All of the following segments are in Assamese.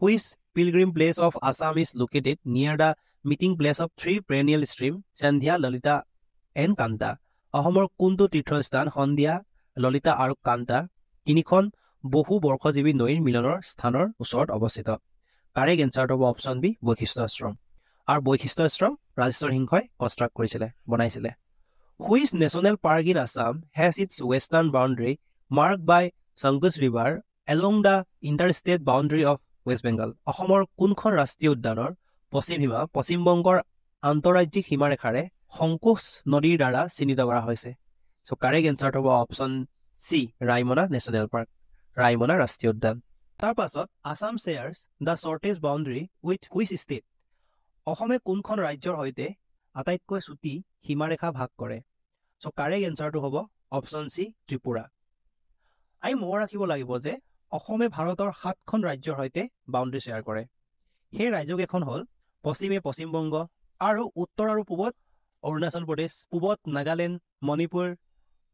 Which pilgrim place of Assam is located near the meeting place of three perennial stream, Sandhya, Lalita, and Kanta? অসমৰ কোনটো তীৰ্থস্থান সন্ধ্যা, ললিতা আৰু কান্তা তিনিখন বহু বৰ্ষজীৱী নৈৰ মিলনৰ স্থানৰ ওচৰত অৱস্থিত? কাৰেক্ট এনচাৰটো হ'ব অপশ্যন বি বৈশিষ্ট্য আশ্ৰম। আৰু বৈশিষ্ট্য আশ্ৰম ৰাজেশ্বৰ সিংহই কনষ্ট্ৰাক্ট কৰিছিলে, বনাইছিলে। Which national park in Assam has its western boundary marked by Sangus River along the interstate boundary of West Bengal? অসমৰ কোনখন ৰাষ্ট্ৰীয় উদ্যানৰ পশ্চিম সীমা পশ্চিমবংগৰ আন্তঃৰাজ্যিক সীমাৰেখাৰে শংকুচ নদীৰ দ্বাৰা চিহ্নিত কৰা হৈছে? চ' কাৰেক্ট এনচাৰটো হ'ব option C Raimona national park, Raimona ৰাষ্ট্ৰীয় উদ্যান। তাৰ পাছত Assam shares the shortest boundary with which state? অসমে কোনখন ৰাজ্যৰ সৈতে আটাইতকৈ চুটি সীমাৰেখা ভাগ কৰে? চ' কাৰেক্ট এনচাৰটো হ'ব অপশ্যন চি ত্ৰিপুৰা। আমি মনত ৰাখিব লাগিব যে অসমে ভাৰতৰ 7খন ৰাজ্যৰ সৈতে বাউণ্ডৰী শ্বেয়াৰ কৰে। সেই ৰাজ্যকেইখন হ'ল পশ্চিমে পশ্চিমবংগ আৰু উত্তৰ আৰু পূবত অৰুণাচল প্ৰদেশ, পূবত নাগালেণ্ড, মণিপুৰ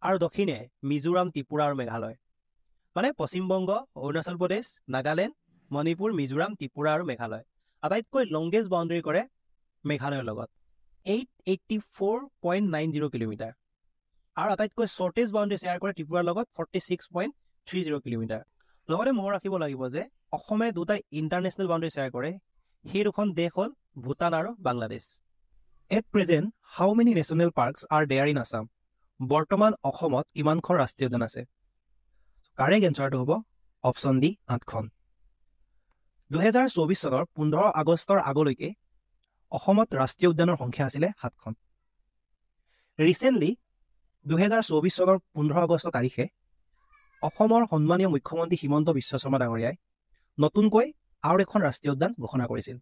আৰু দক্ষিণে মিজোৰাম, ত্ৰিপুৰা আৰু মেঘালয়। মানে পশ্চিমবংগ, অৰুণাচল প্ৰদেশ, নাগালেণ্ড, মণিপুৰ, মিজোৰাম, ত্ৰিপুৰা আৰু মেঘালয়। আটাইতকৈ লংগেষ্ট বাউণ্ডৰী কৰে মেঘালয়ৰ লগত 884.90 কিলোমিটাৰ, আৰু আটাইতকৈ শ্বৰ্টেষ্ট বাউণ্ডৰী শ্বেয়াৰ কৰে ত্ৰিপুৰাৰ লগত 46.30 কিলোমিটাৰ। লগতে মনত ৰাখিব লাগিব যে অসমে দুটা ইণ্টাৰনেশ্যনেল বাউণ্ডৰী শ্বেয়াৰ কৰে, সেই দুখন দেশ হ'ল ভূটান আৰু Bangladesh. At present how many national parks are there in Assam? বৰ্তমান অসমত কিমানখন ৰাষ্ট্ৰীয় উদ্যান আছে? কাৰেক্ট এনচাৰটো হ'ব অপশ্যন ডি 8খন। 2024 চনৰ 15 আগষ্টৰ আগলৈকে অসমত ৰাষ্ট্ৰীয় উদ্যানৰ সংখ্যা আছিলে 7খন। ৰিচেণ্টলি 2024 চনৰ 15 আগষ্ট তাৰিখে অসমৰ সন্মানীয় মুখ্যমন্ত্ৰী হিমন্ত বিশ্ব শৰ্মা ডাঙৰীয়াই নতুনকৈ আৰু এখন ৰাষ্ট্ৰীয় উদ্যান ঘোষণা কৰিছিল,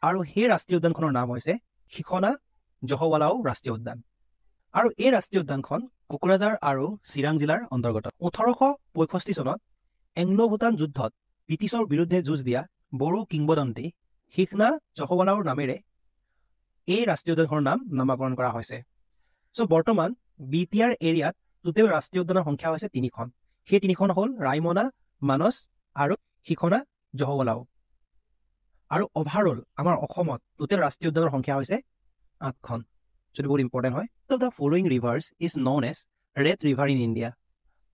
আৰু সেই ৰাষ্ট্ৰীয় উদ্যানখনৰ নাম হৈছে শিখনা জহৱালাও ৰাষ্ট্ৰীয় উদ্যান। আৰু এই ৰাষ্ট্ৰীয় উদ্যানখন কোকৰাঝাৰ আৰু চিৰাং জিলাৰ অন্তৰ্গত। 1865 চনত এংলো ভূটান যুদ্ধত ব্ৰিটিছৰ বিৰুদ্ধে যুঁজ দিয়া বড়ো কিংবদন্তি শিখনা জহৱালাওৰ নামেৰে এই ৰাষ্ট্ৰীয় উদ্যানখনৰ নাম নামাকৰণ কৰা হৈছে। চ' বৰ্তমান BTR এৰিয়াত টোটেল ৰাষ্ট্ৰীয় উদ্যানৰ সংখ্যা হৈছে 3খন। সেই 3খন হ'ল ৰাইমনা, মানস আৰু শিখনা জহৱালাও। আৰু অভাৰঅল আমাৰ অসমত টোটেল ৰাষ্ট্ৰীয় উদ্যানৰ সংখ্যা হৈছে 8খন, যদি বহুত ইম্পৰ্টেণ্ট হয়। So' the following rivers is known as red river in India?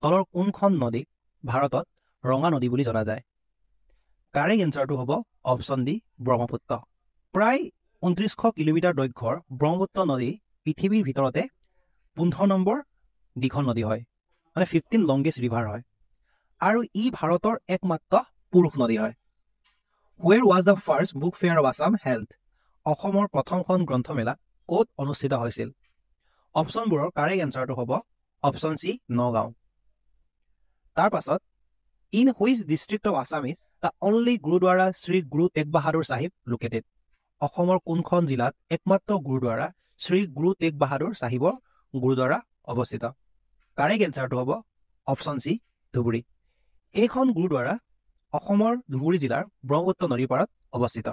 তলৰ কোনখন নদীক ভাৰতত ৰঙা নদী বুলি জনা যায়? কাৰেক্ট এনচাৰটো হ'ব অপশ্যন ডি ব্ৰহ্মপুত্ৰ। প্ৰায় 2900 কিলোমিটাৰ দৈৰ্ঘ্যৰ ব্ৰহ্মপুত্ৰ নদী পৃথিৱীৰ ভিতৰতে 15 নম্বৰ দীঘল নদী হয়, মানে 15 লংগেষ্ট ৰিভাৰ হয়, আৰু ই ভাৰতৰ একমাত্ৰ পুৰুষ নদী হয়। Where was the first book fair of Assam held? অসমৰ প্ৰথমখন গ্ৰন্থমেলা ক'ত অনুষ্ঠিত হৈছিল? অপশ্যনবোৰৰ কাৰেক্ট এনচাৰটো হ'ব অপশ্যন চি নগাঁও। তাৰ পাছত in which district of Assam is the only Gurudwara Shri Guru Tegh Bahadur Sahib located? অসমৰ কোনখন জিলাত একমাত্ৰ গুৰুদ্বাৰা শ্ৰী গুৰু টেগ বাহাদুৰ চাহিবৰ গুৰুদ্বাৰা অৱস্থিত? কাৰেক্ট এনচাৰটো হ'ব অপশ্যন চি ধুবুৰী। এইখন গুৰুদ্বাৰা অসমৰ ধুবুৰী জিলাৰ ব্ৰহ্মপুত্ৰ নদীৰ পাৰত অৱস্থিত।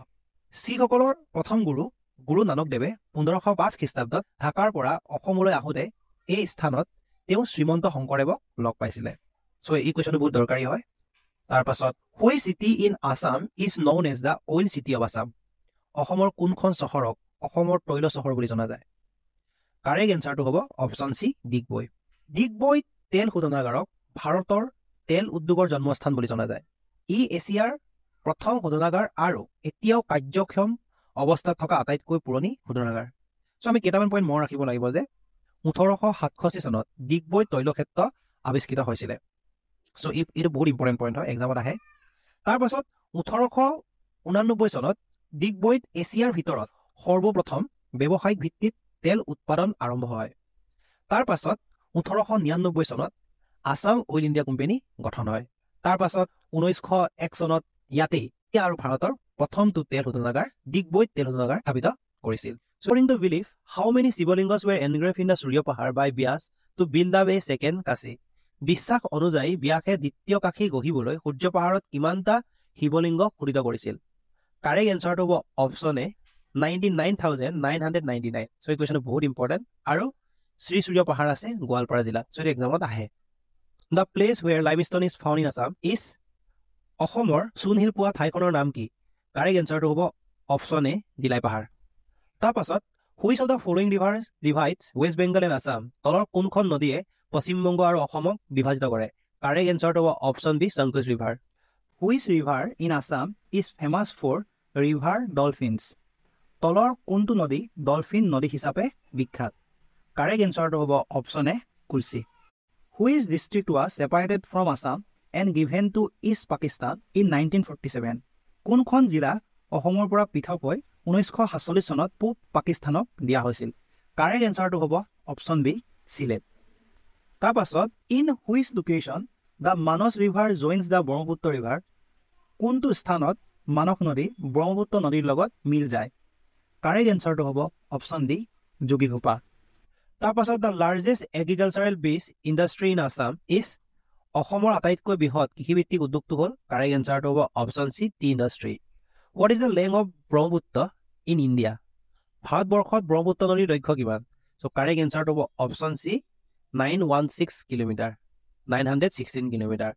শিখসকলৰ প্ৰথম গুৰু গুৰু নানক দেৱে 1505 খ্ৰীষ্টাব্দত ঢাকাৰ পৰা অসমলৈ আহোঁতে এই স্থানত তেওঁ শ্ৰীমন্ত শংকৰদেৱক লগ পাইছিলে। চ' এই কুৱেশ্যনটো বহুত দৰকাৰী হয়। তাৰ পাছত which city in Assam is known as the oil city of Assam? অসমৰ কোনখন চহৰক অসমৰ তৈল চহৰ বুলি জনা যায়? কাৰেক্ট এনচাৰটো হ'ব অপশ্যন চি ডিগবৈ। ডিগবৈ তেল শোধনাগাৰক ভাৰতৰ তেল উদ্যোগৰ জন্মস্থান বুলি জনা যায়। ই এছিয়াৰ প্ৰথম শোধনাগাৰ আৰু এতিয়াও কাৰ্যক্ষম অৱস্থাত থকা আটাইতকৈ পুৰণি শোধনাগাৰ। চ' আমি কেইটামান পইণ্ট মনত ৰাখিব লাগিব যে 1867 চনত ডিগবৈ তৈলক্ষেত্ৰ আৱিষ্কৃত হৈছিলে। চ' এইটো বহুত ইম্পৰ্টেণ্ট পইণ্ট হয়, এক্সামত আহে। তাৰপাছত 1889 চনত ডিগবৈত এছিয়াৰ ভিতৰত সৰ্বপ্ৰথম ব্যৱসায়িক ভিত্তিত তেল উৎপাদন আৰম্ভ হয়। তাৰ পাছত 1899 চনত আছাম অইল ইণ্ডিয়া কোম্পানী গঠন হয়। তাৰ পাছত 1901 চনত ইয়াতেই আৰু ভাৰতৰ প্ৰথমটো তেল শোধনাগাৰ ডিগবৈত তেল শোধনাগাৰ স্থাপিত কৰিছিল। According to belief, how many শিৱলিংগছ were engraved in the Surya Pahar by Vyas to build up a second Kashi? বিশ্বাস অনুযায়ী ব্যাসে দ্বিতীয় কাশী গঢ়িবলৈ সূৰ্য পাহাৰত কিমানটা শিৱলিংগ খোদিত কৰিছিল? কাৰেক্ট এনচাৰটো হ'ব অপশ্যন এ 99,999। চ' এই কুৱেশ্যনটো বহুত ইম্পৰ্টেণ্ট, আৰু শ্ৰী সূৰ্য পাহাৰ আছে গোৱালপাৰা জিলাত। চ' এইটো এক্সামত আহে। The place where limestone is found in Assam is অসমৰ চূণশিল পোৱা ঠাইখনৰ নাম কি? কাৰেক্ট এনচাৰটো হ'ব অপশ্যন এ দিলাই পাহাৰ। তাৰ পাছত which of the following river divides West Bengal and Assam? তলৰ কোনখন নদীয়ে পশ্চিমবংগ আৰু অসমক বিভাজিত কৰে? কাৰেক্ট এনচাৰটো হ'ব option B Sankosh river. Which river in Assam is famous for river dolphins? তলৰ কোনটো নদী ডলফিন নদী হিচাপে বিখ্যাত? কাৰেক্ট এনচাৰটো হ'ব option A Kulsi. Which district was separated from Assam and given to East Pakistan in 1947? কোনখন জিলা অসমৰ পৰা পৃথক হৈ 1947 চনত পূব পাকিস্তানক দিয়া হৈছিল? কাৰেক্ট এনচাৰটো হ'ব অপশ্যন বি চিলেট। তাৰ পাছত in which location the Manas river joins the Brahmaputra river? কোনটো স্থানত মানস নদী ব্ৰহ্মপুত্ৰ নদীৰ লগত মিল যায়? কাৰেক্ট এনচাৰটো হ'ব অপশ্যন ডি যোগীঘোপা। তাৰ পাছত দ্য লাৰ্জেষ্ট এগ্ৰিকালচাৰেল বেছ ইণ্ডাষ্ট্ৰী ইন আছাম ইজ? অসমৰ আটাইতকৈ বৃহৎ কৃষিভিত্তিক উদ্যোগটো হ'ল? কাৰেক্ট এনচাৰটো হ'ব option C T industry. What is the length of Brahmaputra in India? ভাৰতবৰ্ষত ব্ৰহ্মপুত্ৰ নদীৰ দৈৰ্ঘ্য কিমান? চ' কাৰেক্ট এনচাৰটো হ'ব অপশ্যন চি 916 কিলোমিটাৰ, 916 কিলোমিটাৰ।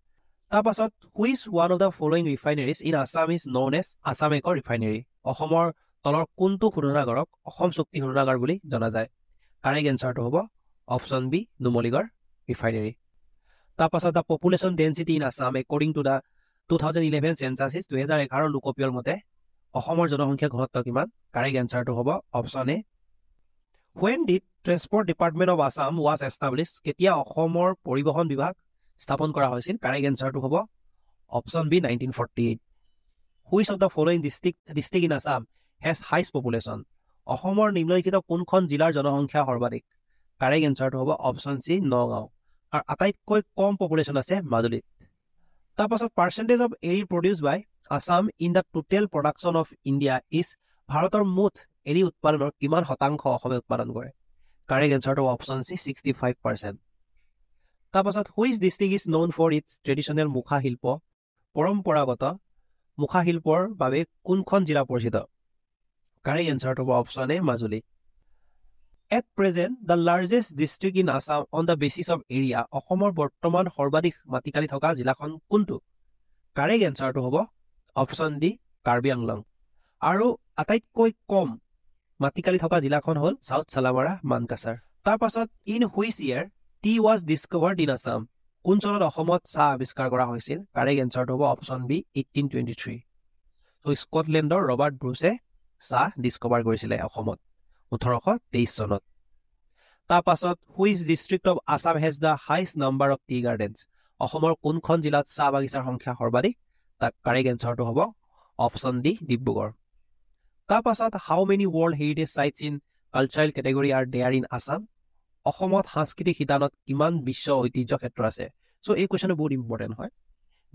তাৰ পাছত which one of the following refineries in Assam is known as Assam একৰ ৰিফাইনেৰী? অসমৰ তলৰ কোনটো শোধনাগাৰক অসম চুক্তি শোধনাগাৰ বুলি জনা যায়? কাৰেক্ট এনচাৰটো হ'ব অপশ্যন বি নুমলীগড় ৰিফাইনেৰী। তাৰ পাছত the population density in Assam according to the 2011 census 2011 লোকপিয়ল মতে অসমৰ জনসংখ্যা ঘনত্ব কিমান? কাৰেক্ট এনচাৰটো হ'ব option A. When did Transport Department of Assam was established? কেতিয়া অসমৰ পৰিবহণ বিভাগ স্থাপন কৰা হৈছিল? কাৰেক্ট এনচাৰটো হ'ব option B 1948। Which of the following district in Assam has highest population? অসমৰ নিম্নলিখিত কোনখন জিলাৰ জনসংখ্যা সৰ্বাধিক? কাৰেক্ট এনচাৰটো হ'ব অপশ্যন চি নগাঁও। আৰু আটাইতকৈ কম পপুলেশ্যন আছে মাজুলীত। তাৰপাছত percentage of eri produce by Assam in the total production of India is? ভাৰতৰ মুঠ এৰি উৎপাদনৰ কিমান শতাংশ অসমে উৎপাদন কৰে? কাৰেক্ট এনচাৰটো অপশ্যন চি 65%। তাৰপাছত which district is known for its traditional mukha shilpa? পৰম্পৰাগত মুখা শিল্পৰ বাবে কোনখন জিলা পৰিচিত? কাৰেক্ট এনচাৰটো হ'ব option A Majuli. At present the largest district in Assam on the basis of area? অসমৰ বৰ্তমান সৰ্বাধিক মাটিকালি থকা জিলাখন কোনটো? কাৰেক্ট এনচাৰটো হ'ব অপশ্যন ডি কাৰ্বি আংলং। আৰু আটাইতকৈ কম মাটিকালি থকা জিলাখন হ'ল চাউথ চালামাৰা মানকাছাৰ। তাৰ পাছত in which year T was discovered in Assam? কোন চনত অসমত চাহ আৱিষ্কাৰ কৰা হৈছিল? কাৰেক্ট এনচাৰটো হ'ব অপশ্যন বি 1823। চ' স্কটলেণ্ডৰ ৰবাৰ্ট ব্ৰুছে চাহ ডিছকভাৰ কৰিছিলে অসমত 1823 চনত। তাৰ পাছত which district of Assam has the highest number of T gardens? অসমৰ কোনখন জিলাত চাহ বাগিচাৰ সংখ্যা সৰ্বাধিক? তাৰ কাৰেক্ট এনচাৰটো হ'ব অপশ্যন ডি ডিব্ৰুগড়। তাৰ পাছত how many world heritage sites in cultural category are there in Assam? অসমত সাংস্কৃতিক শিতানত কিমান বিশ্ব ঐতিহ্য ক্ষেত্ৰ আছে? চ' এই কুৱেশ্যনটো বহুত ইম্পৰ্টেণ্ট হয়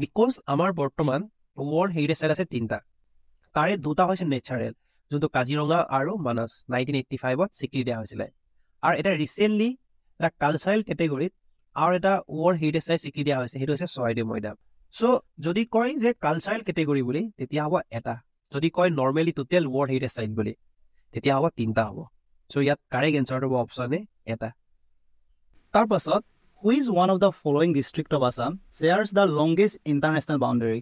বিকজ আমাৰ বৰ্তমান ৱৰ্ল্ড হেৰিটেজ চাইট আছে 3টা। তাৰে 2টা হৈছে নেচাৰেল, যোনটো কাজিৰঙা আৰু মানস 1985ত স্বীকৃতি দিয়া হৈছিলে। আৰু এটা ৰিচেণ্টলি এটা কালচাৰেল কেটেগৰীত আৰু এটা ৱৰ্ল্ড হেৰিটেজ চাইট স্বীকৃতি দিয়া হৈছে, সেইটো হৈছে চৰাইদেউ মৈদাম। চ' যদি কয় যে কালচাৰেল কেটেগৰী বুলি তেতিয়া হ'ব এটা, যদি কয় নৰ্মেলি টোটেল ৱৰ্ল্ড হেৰিটেজ চাইট বুলি তেতিয়া হ'ব 3টা হ'ব। চ' ইয়াত কাৰেক্ট এনচাৰটো হ'ব অপশ্যন এ এটা। তাৰ পাছত which one of the following district of Assam shares the longest international boundary?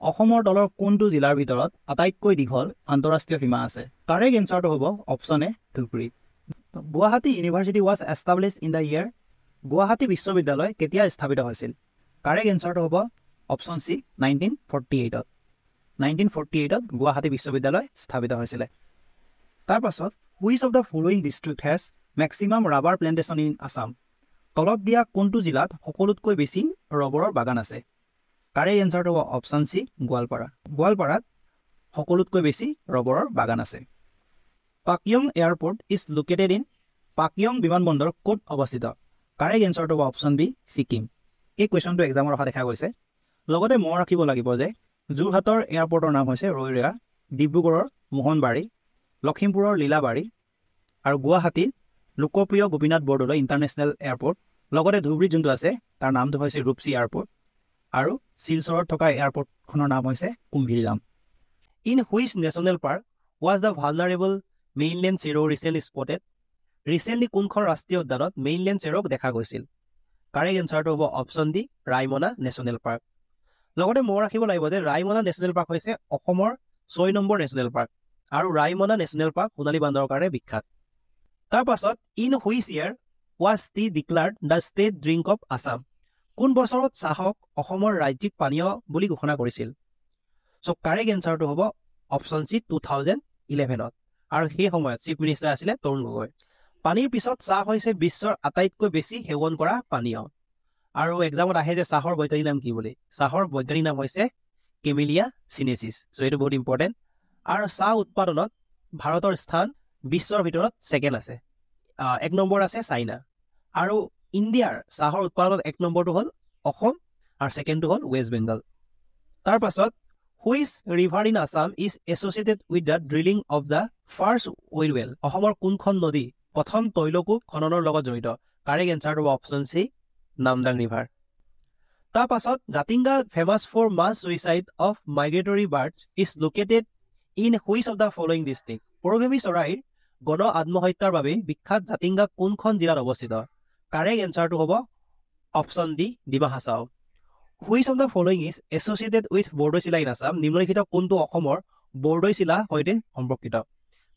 অসমৰ তলৰ কোনটো জিলাৰ ভিতৰত আটাইতকৈ দীঘল আন্তঃৰাষ্ট্ৰীয় সীমা আছে? কাৰেক্ট এনচাৰটো হ'ব option A Dhubri. Guwahati university was establish in the year? Guwahati বিশ্ববিদ্যালয় কেতিয়া স্থাপিত হৈছিল? কাৰেক্ট এনচাৰটো হ'ব অপশ্যন চি 1948ত। 1948ত গুৱাহাটী বিশ্ববিদ্যালয় স্থাপিত হৈছিলে। তাৰ পাছত which of the following district has maximum rubber plantation in Assam? তলত দিয়া কোনটো জিলাত সকলোতকৈ বেছি ৰবৰৰ বাগান আছে? কাৰেক্ট এনচাৰটো হ'ব অপশ্যন চি গোৱালপাৰা। গোৱালপাৰাত সকলোতকৈ বেছি ৰবৰৰ বাগান আছে। Pakyong airport is located in? Pakyong বিমানবন্দৰ ক'ত অৱস্থিত? কাৰেক্ট এনচাৰটো হ'ব অপশ্যন বি ছিকিম। এই কুৱেশ্যনটো এক্সামৰ অহা দেখা গৈছে। লগতে মনত ৰাখিব লাগিব যে যোৰহাটৰ এয়াৰপৰ্টৰ নাম হৈছে ৰৈৰেয়া, ডিব্ৰুগড়ৰ মোহনবাৰী, লখিমপুৰৰ লীলাবাৰী আৰু গুৱাহাটীৰ লোকপ্ৰিয় গোপীনাথ বৰদলৈ ইণ্টাৰনেশ্যনেল এয়াৰপৰ্ট। লগতে ধুবুৰীত যোনটো আছে তাৰ নামটো হৈছে ৰূপসী এয়াৰপৰ্ট আৰু শিলচৰত থকা এয়াৰপৰ্টখনৰ নাম হৈছে Kumbhirgram. In which national park was the vulnerable mainland serow' recently spotted? Recently কোনখন ৰাষ্ট্ৰীয় উদ্যানত মেইনলেণ্ড চেৰ'ক দেখা গৈছিল? কাৰেক্ট এনচাৰটো হ'ব option D Raimona national park. লগতে মনত ৰাখিব লাগিব যে ৰাইমনা নেশ্যনেল পাৰ্ক হৈছে অসমৰ 6 নম্বৰ নেশ্যনেল পাৰ্ক আৰু ৰাইমনা নেশ্যনেল পাৰ্ক সোণালী বান্দৰৰ কাৰণে বিখ্যাত তাৰ পাছত in which year was tea declared the state drink of Assam কোন বছৰত চাহক অসমৰ ৰাজ্যিক পানীয় বুলি ঘোষণা কৰিছিল সো কাৰেক্ট এনসাৰটো হ'ব অপচন সি 2011ত আৰু সেই সময়ত চিফ মিনিষ্টাৰ আছিলে তৰুণ গগৈ পানীৰ পিছত চাহ হৈছে বিশ্বৰ আটাইতকৈ বেছি সেৱন কৰা পানীয় আৰু এক্সামত আহে যে চাহৰ বৈজ্ঞানিক নাম কি বুলি চাহৰ বৈজ্ঞানিক নাম হৈছে কেমেলিয়া সিনেসিস সো এইটো বহুত ইম্পৰ্টেণ্ট আৰু চাহ উৎপাদনত ভাৰতৰ স্থান বিশ্বৰ ভিতৰত ছেকেণ্ড আছে 1 নম্বৰ আছে চাইনা আৰু ইণ্ডিয়াৰ চাহৰ উৎপাদনত 1 নম্বৰটো হ'ল অসম আৰু ছেকেণ্ডটো হ'ল ৱেষ্ট বেংগল তাৰ পাছত which river in Assam is associated with the drilling of the first oil well অসমৰ কোনখন নদী প্ৰথম তৈলকূপ খননৰ লগত জড়িত কাৰেক্ট এনসাৰটো হ'ব অপচন সি নামদাং ৰিভাৰ তাৰ পাছত Jatinga famous for mass suicide of migratory birds is located in which of the following district পৰভূমি চৰাইৰ গণ আত্মহত্যাৰ বাবে বিখ্যাত জাতিংগা কোনখন জিলাত অৱস্থিত কাৰেক্ট এনসাৰটো হ'ব option D Dima Hasao which of the following is associated with Bordoichila in Assam নিম্নলিখিত কোনটো অসমৰ বৰদৈচিলা সৈতে সম্পৰ্কিত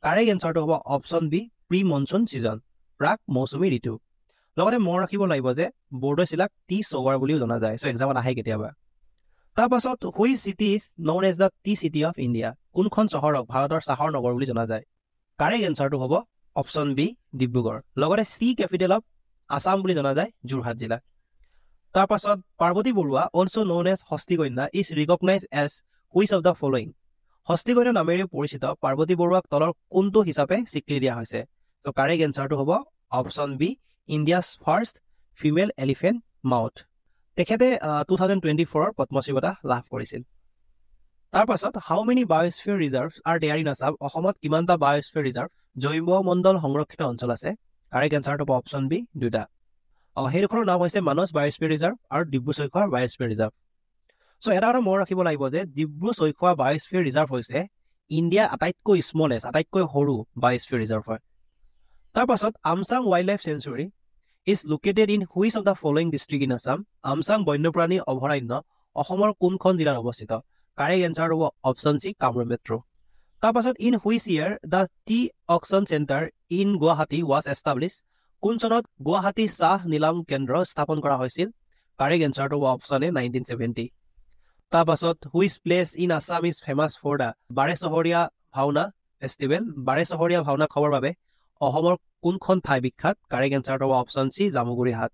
কাৰেক্ট এনসাৰটো হ'ব option B pre monsoon season প্ৰাক মৌচুমী ঋতু লগতে মনত ৰাখিব লাগিব যে বৰদৈচিলাক টি চৌৱাৰ বুলিও জনা যায় সো এক্সামত আহে কেতিয়াবা তাৰ পাছত which city is known as the tea city of India কোনখন চহৰক ভাৰতৰ চাহৰ নগৰ বুলি জনা যায় কাৰেক্ট এনসাৰটো হ'ব অপচন বি ডিব্ৰুগড় লগতে চি কেপিটেল অফ আছাম বুলি জনা যায় যোৰহাট জিলা তাৰ পাছত Parbati Barua also known as Hastikanya is recognized as which of the following হস্তিকন্যা নামেৰে পৰিচিত পাৰ্বতী বৰুৱাক তলৰ কোনটো হিচাপে স্বীকৃতি দিয়া হৈছে তো কাৰেক্ট এনসাৰটো হ'ব option B India's first female elephant mahout তেখেতে 2024 পদ্মশ্ৰী বঁটা লাভ কৰিছিল তাৰ পাছত how many biosphere reserves are there in Assam অসমত কিমানটা বায়োস্ফিয়াৰ ৰিজাৰ্ভ জৈৱমণ্ডল সংৰক্ষিত অঞ্চল আছে কাৰেক্ট এনসাৰটো হ'ব অপচন বি দুটা সেইখনৰ নাম হৈছে মানস বায়োস্ফিয়াৰ ৰিজাৰ্ভ আৰু ডিব্ৰু চৈখোৱা বায়োস্ফিয়াৰ ৰিজাৰ্ভ সো এটা কথা মনত ৰাখিব লাগিব যে ডিব্ৰু চৈখোৱা বায়োস্ফিয়াৰ ৰিজাৰ্ভ হৈছে ইণ্ডিয়াৰ আটাইতকৈ স্মলেষ্ট আটাইতকৈ সৰু বায়োস্ফিয়াৰ ৰিজাৰ্ভ হয় তাৰ পাছত Amchang wild life century is located in which of the following district in Assam Amchang বন্যপ্ৰাণী অভয়াৰণ্য অসমৰ কোনখন জিলাত অৱস্থিত কাৰেক্ট এনসাৰ হ'ব অপচন সি কামৰূপ মেট্ৰ তাৰ পাছত in which year the T auction centre in Guwahati was establish কোন চনত গুৱাহাটী চাহ নিলাম কেন্দ্ৰ স্থাপন কৰা হৈছিল কাৰেক্ট এনসাৰটো হ'ব অপচন এ 1970 তাৰ পাছত which place in Assam is famous for the Bare Sahariya Bhaona festival বাৰে চহৰীয়া ভাওনা খবৰ বাবে অসমৰ কোনখন ঠাই বিখ্যাত কাৰেক্ট এনসাৰটো হ'ব অপচন সি জামুগুৰি হাট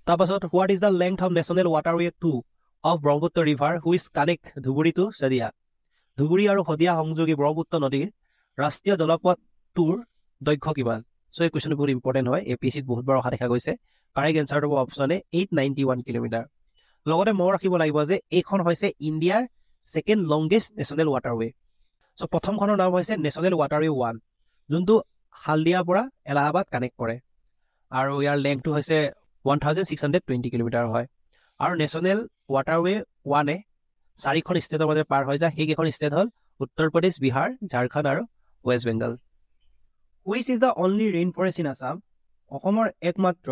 তাৰ পাছত what is the length of national waterway 2 of Brahmaputra river which connect Dhubri to Sadiya Dhubri আৰু শদিয়া সংযোগী ব্ৰহ্মপুত্ৰ নদীৰ ৰাষ্ট্ৰীয় জলপথটোৰ দৈৰ্ঘ্য কিমান সো এই কুৱেশ্যনটো বহুত ইম্পৰ্টেণ্ট হয় এপিএছচিত বহুতবাৰ অহা দেখা গৈছে কাৰেক্ট এনসাৰটো হ'ব অপচন এ 891 কিলোমিটাৰ লগতে মনত ৰাখিব লাগিব যে এইখন হৈছে ইণ্ডিয়াৰ second longest national waterway so প্ৰথমখনৰ নাম হৈছে নেশ্যনেল ৱাটাৰৱে 1 যোনটো হালদিয়াৰ পৰা এলাহাবাদ কানেক্ট কৰে আৰু ইয়াৰ লেংথটো হৈছে 1620 কিলোমিটাৰ হয় আৰু নেশ্যনেল ৱাটাৰৱে 1 এ 4খন ষ্টেটৰ মাজে পাৰ হৈ যায় সেইকেইখন ষ্টেট হ'ল উত্তৰ প্ৰদেশ বিহাৰ ঝাৰখণ্ড আৰু West Bengal which is the only rain forest in Assam অসমৰ একমাত্ৰ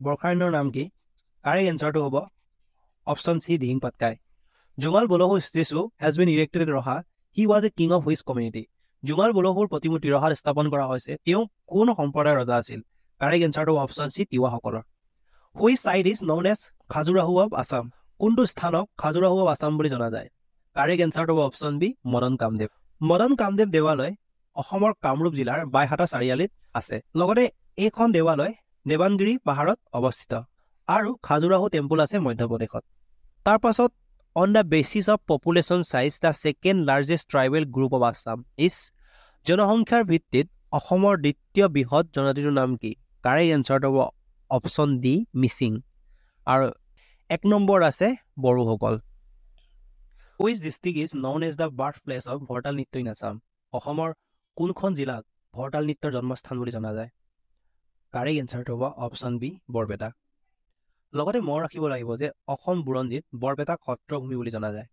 বৰ্ষাৰণ্যৰ নাম কি কাৰেক্ট এনসাৰটো হ'ব option C Dihing Patkai Jungal Balahu statue has been erected in Raha he was a king of which community Jungal বলহুৰ প্ৰতিমূৰ্তি ৰহাত স্থাপন কৰা হৈছে তেওঁ কোন সম্প্ৰদায়ৰ ৰজা আছিল কাৰেক্ট এনসাৰটো অপচন সি তিৱাসকলৰ which site is known as Khajuraho of Assam কোনটো স্থানক খাজুৰাহু অফ আছাম বুলি জনা যায় কাৰেক্ট এনসাৰটো হ'ব অপচন বি মদন কামদেৱ দেৱালয় অসমৰ কামৰূপ জিলাৰ বাইহাটা চাৰিআলিত আছে লগতে এইখন দেৱালয় দেৱানগিৰি পাহাৰত অৱস্থিত আৰু খাজুৰাহু টেম্পল আছে মধ্যপ্ৰদেশত তাৰ পাছত on the basis of population size the second largest tribal group of Assam is জনসংখ্যাৰ ভিত্তিত অসমৰ দ্বিতীয় বৃহৎ জনজাতিটোৰ নাম কি কাৰেক্ট এনসাৰটো হ'ব অপচন ডি মিচিং আৰু 1 নম্বৰ আছে বড়োসকল which district is known as the birth place of Bhortal nritya in Assam অসমৰ কোনখন জিলাক ভৰতাল নৃত্যৰ জন্মস্থান বুলি জনা যায় কাৰেক্ট এনসাৰটো হ'ব অপচন বি বৰপেটা লগতে মনত ৰাখিব লাগিব যে অসম বুৰঞ্জীত বৰপেটা সত্ৰভূমি বুলি জনা যায়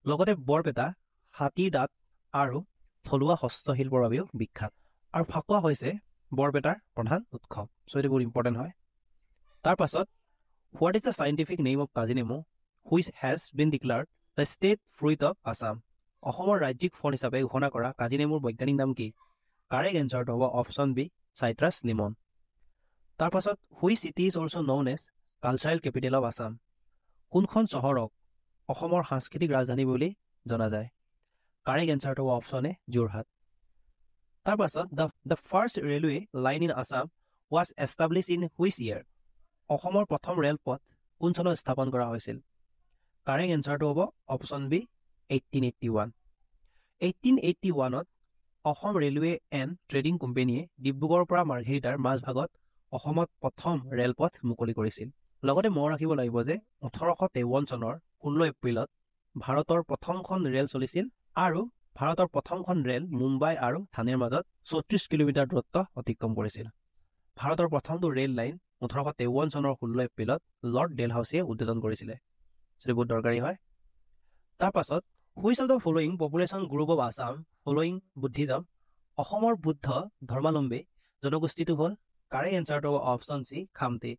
লগতে বৰপেটা হাতীৰ দাঁত আৰু থলুৱা হস্তশিল্পৰ বাবেও বিখ্যাত আৰু ফাকুৱা হৈছে বৰপেটাৰ প্ৰধান উৎসৱ সো এইটো বহুত ইম্পৰ্টেণ্ট হয় তাৰ পাছত what is the scientific name of কাজি নেমু which has been declared the state fruit of Assam. অসমৰ ৰাজ্যিক ফল হিচাপে ঘোষণা কৰা কাজি নেমুৰ বৈজ্ঞানিক নাম কি? কাৰেক্ট এনচাৰটো হ'ব অপশ্যন বি চাইট্ৰাছ লিমন। তাৰ পাছত which city is also known as cultural capital of Assam? কোনখন চহৰক অসমৰ সাংস্কৃতিক ৰাজধানী বুলি জনা যায়? কাৰেক্ট এনচাৰটো হ'ব অপশ্যন এ যোৰহাট। তাৰ পাছত the first railway line in Assam was establish in which year? অসমৰ প্ৰথম ৰেলপথ কোন চনত স্থাপন কৰা হৈছিল? কাৰেক্ট এনচাৰটো হ'ব অপশ্যন বি 1881। 1881ত অসম ৰেলৱে এণ্ড ট্ৰেডিং কোম্পেনীয়ে ডিব্ৰুগড়ৰ পৰা মাৰ্ঘেৰিটাৰ মাজভাগত অসমত প্ৰথম ৰেলপথ মুকলি কৰিছিল। লগতে মনত ৰাখিব লাগিব যে 1853 চনৰ 16 এপ্ৰিলত ভাৰতৰ প্ৰথমখন ৰেল চলিছিল আৰু ভাৰতৰ প্ৰথমখন ৰেল মুম্বাই আৰু থানেৰ মাজত 34 কিলোমিটাৰ দূৰত্ব অতিক্ৰম কৰিছিল। ভাৰতৰ প্ৰথমটো ৰেল লাইন 1853 চনৰ 16 এপ্ৰিলত লৰ্ড ডেলহাউছিয়ে উদ্বোধন কৰিছিলে। সেইটো বহুত দৰকাৰী হয়। তাৰ পাছত which of the following population group of Assam following Buddhism? অসমৰ বুদ্ধ ধৰ্মাৱলম্বী জনগোষ্ঠীটো হ'ল কাৰেক্ট এনচাৰটো হ'ব অপশ্যন চি খামতি।